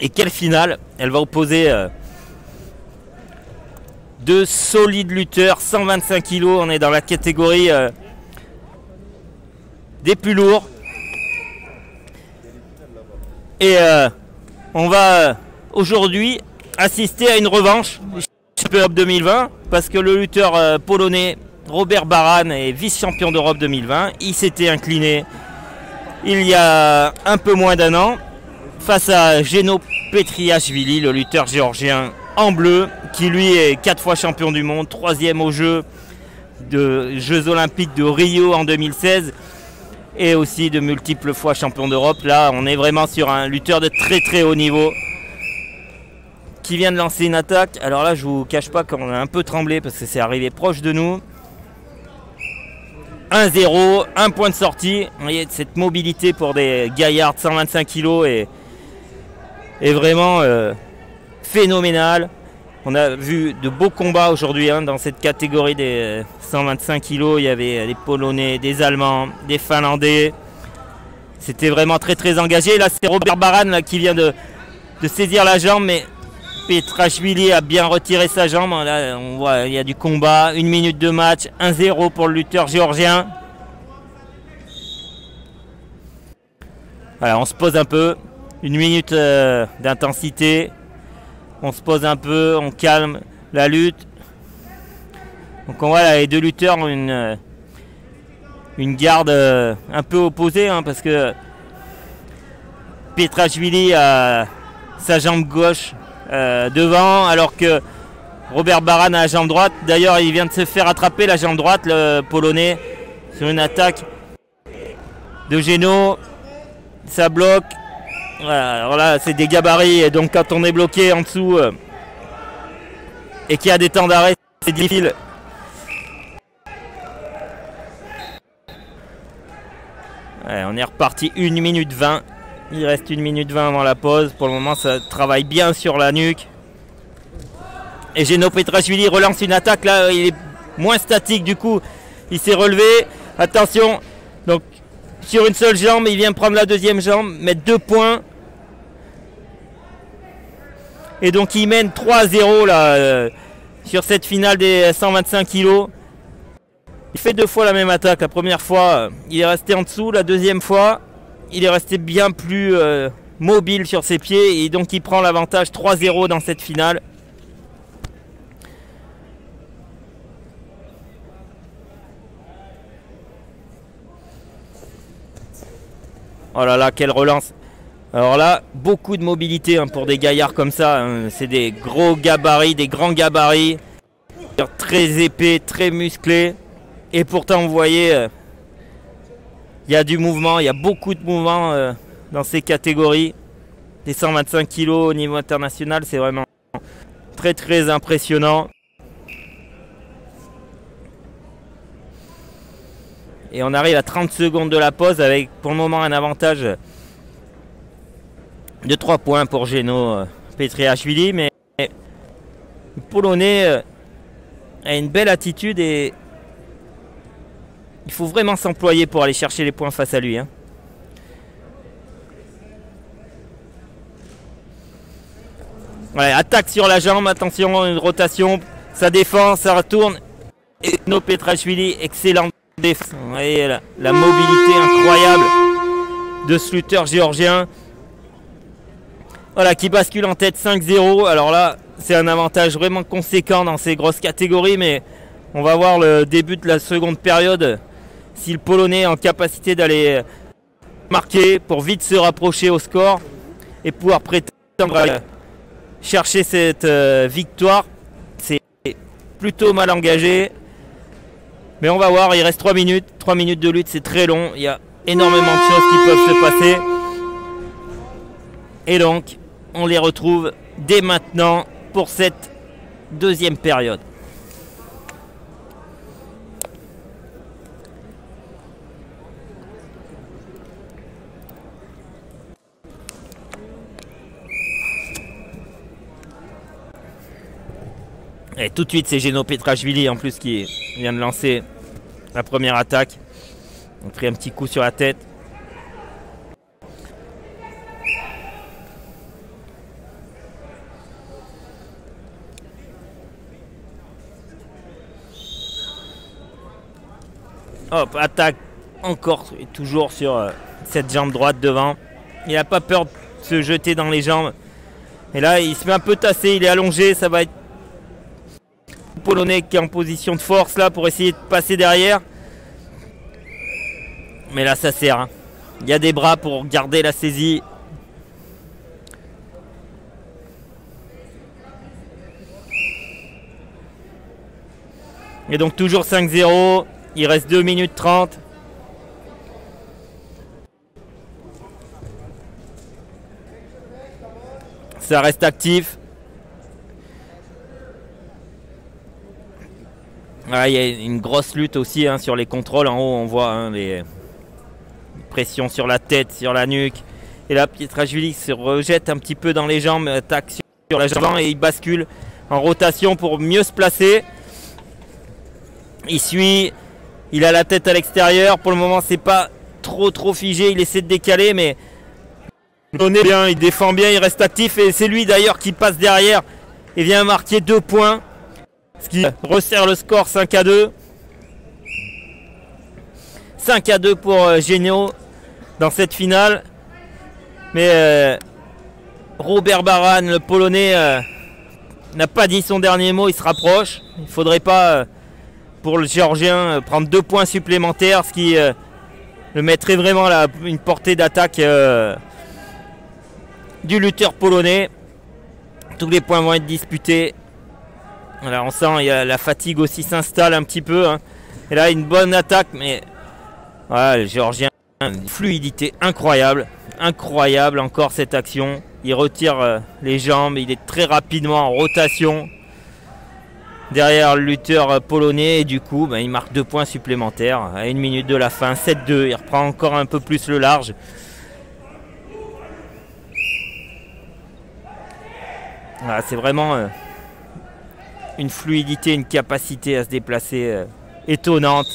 Et quelle finale! Elle va opposer deux solides lutteurs, 125 kg. On est dans la catégorie des plus lourds. Et on va aujourd'hui assister à une revanche du championnat d'Europe 2020 parce que le lutteur polonais Robert Baran est vice-champion d'Europe 2020. Il s'était incliné il y a un peu moins d'un an face à Geno Petriashvili, le lutteur géorgien en bleu, qui lui est 4 fois champion du monde, 3e aux Jeux Olympiques de Rio en 2016 et aussi de multiples fois champion d'Europe. Là, on est vraiment sur un lutteur de très très haut niveau qui vient de lancer une attaque. Alors là, je vous cache pas qu'on a un peu tremblé parce que c'est arrivé proche de nous. 1-0, un point de sortie. Vous voyez, cette mobilité pour des gaillards de 125 kg est vraiment phénoménale. On a vu de beaux combats aujourd'hui dans cette catégorie des 125 kg. Il y avait des Polonais, des Allemands, des Finlandais. C'était vraiment très très engagé. Là, c'est Robert Baran là, qui vient de saisir la jambe, mais Petriashvili a bien retiré sa jambe. Là, on voit il y a du combat, 1 minute de match, 1-0 pour le lutteur géorgien. Voilà, on se pose un peu, 1 minute d'intensité. On se pose un peu, on calme la lutte. Donc on voit là, les deux lutteurs ont une garde un peu opposée parce que Petriashvili a sa jambe gauche devant, alors que Robert Baran a la jambe droite. D'ailleurs, il vient de se faire attraper la jambe droite, le Polonais, sur une attaque de Geno. Ça bloque. Voilà, alors là, c'est des gabarits, et donc quand on est bloqué en dessous et qu'il y a des temps d'arrêt, c'est difficile. Ouais, on est reparti 1 minute 20. Il reste 1 minute 20 avant la pause. Pour le moment, ça travaille bien sur la nuque. Et Geno Petriashvili relance une attaque. Là, il est moins statique. Du coup, il s'est relevé. Attention. Donc, sur une seule jambe, il vient prendre la deuxième jambe, mettre 2 points. Et donc, il mène 3-0 là, sur cette finale des 125 kg. Il fait 2 fois la même attaque. La première fois, il est resté en dessous. La deuxième fois, il est resté bien plus mobile sur ses pieds et donc il prend l'avantage 3-0 dans cette finale. Oh là là, quelle relance! Alors là, beaucoup de mobilité pour des gaillards comme ça. C'est des gros gabarits, des grands gabarits, très épais, très musclés. Et pourtant, vous voyez, il y a du mouvement, il y a beaucoup de mouvement dans ces catégories. Les 125 kg au niveau international, c'est vraiment très très impressionnant. Et on arrive à 30 secondes de la pause avec pour le moment un avantage de 3 points pour Geno Petriashvili. Mais le Polonais a une belle attitude et il faut vraiment s'employer pour aller chercher les points face à lui. Ouais, attaque sur la jambe, attention, une rotation, ça défend, ça retourne. Et Geno Petriashvili, excellent défense. Vous voyez la mobilité incroyable de ce lutteur géorgien. Voilà, qui bascule en tête 5-0. Alors là, c'est un avantage vraiment conséquent dans ces grosses catégories, mais on va voir le début de la seconde période. Si le Polonais est en capacité d'aller marquer pour vite se rapprocher au score et pouvoir prétendre à chercher cette victoire. C'est plutôt mal engagé. Mais on va voir, il reste 3 minutes. 3 minutes de lutte, c'est très long. Il y a énormément de choses qui peuvent se passer. Et donc, on les retrouve dès maintenant pour cette deuxième période. Et tout de suite, c'est Geno Petriashvili en plus qui vient de lancer la première attaque. On a pris un petit coup sur la tête. Hop, attaque encore et toujours sur cette jambe droite devant. Il n'a pas peur de se jeter dans les jambes. Et là, il se met un peu tassé, il est allongé. Ça va être le Polonais qui est en position de force là pour essayer de passer derrière. Mais là, ça sert. Hein. Il y a des bras pour garder la saisie. Et donc toujours 5-0. Il reste 2 minutes 30. Ça reste actif. Ah, il y a une grosse lutte aussi hein, sur les contrôles. En haut, on voit hein, les pressions sur la tête, sur la nuque. Et là, Pietraszwili se rejette un petit peu dans les jambes, attaque sur la jambe et il bascule en rotation pour mieux se placer. Il suit, il a la tête à l'extérieur. Pour le moment, c'est pas trop figé. Il essaie de décaler, mais bien, il défend bien, il reste actif. Et c'est lui d'ailleurs qui passe derrière et vient marquer 2 points. Ce qui resserre le score 5-2. 5-2 pour Genio dans cette finale. Mais Robert Baran, le Polonais, n'a pas dit son dernier mot. Il se rapproche. Il ne faudrait pas, pour le Géorgien, prendre 2 points supplémentaires. Ce qui le mettrait vraiment là, une portée d'attaque du lutteur polonais. Tous les points vont être disputés. Voilà, on sent il y a la fatigue aussi s'installe un petit peu. Hein. Et là, une bonne attaque. Mais voilà, le Géorgien, une fluidité incroyable. Incroyable encore cette action. Il retire les jambes. Il est très rapidement en rotation derrière le lutteur polonais. Et du coup, il marque 2 points supplémentaires à 1 minute de la fin. 7-2. Il reprend encore un peu plus le large. Voilà, c'est vraiment une fluidité, une capacité à se déplacer étonnante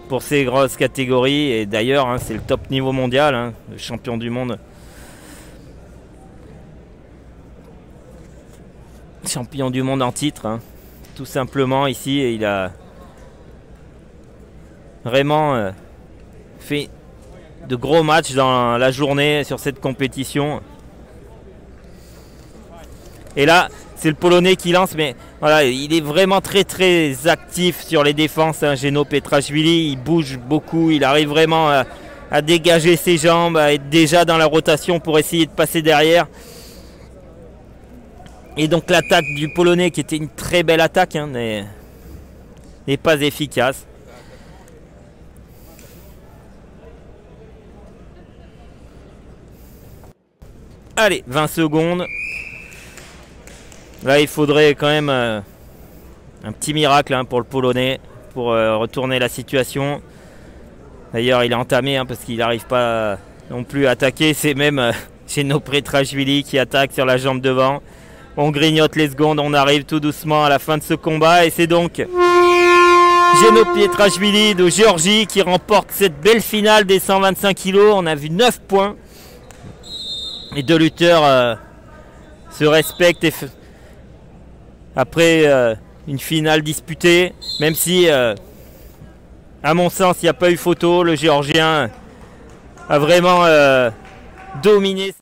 pour ces grosses catégories. Et d'ailleurs, hein, c'est le top niveau mondial, hein, le champion du monde. Champion du monde en titre, hein, tout simplement ici. Et il a vraiment fait de gros matchs dans la journée sur cette compétition. Et là, c'est le Polonais qui lance, mais voilà, il est vraiment très actif sur les défenses. Hein, Genio Pietraszwili, il bouge beaucoup, il arrive vraiment à dégager ses jambes, à être déjà dans la rotation pour essayer de passer derrière. Et donc l'attaque du Polonais, qui était une très belle attaque, hein, n'est pas efficace. Allez, 20 secondes. Là, il faudrait quand même un petit miracle hein, pour le Polonais pour retourner la situation. D'ailleurs, il est entamé hein, parce qu'il n'arrive pas non plus à attaquer. C'est même Genio Pietraszwili qui attaque sur la jambe devant. On grignote les secondes, on arrive tout doucement à la fin de ce combat. Et c'est donc Genio Pietraszwili de Géorgie qui remporte cette belle finale des 125 kg. On a vu 9 points. Les 2 lutteurs se respectent et après une finale disputée, même si à mon sens il n'y a pas eu photo, le Géorgien a vraiment dominé.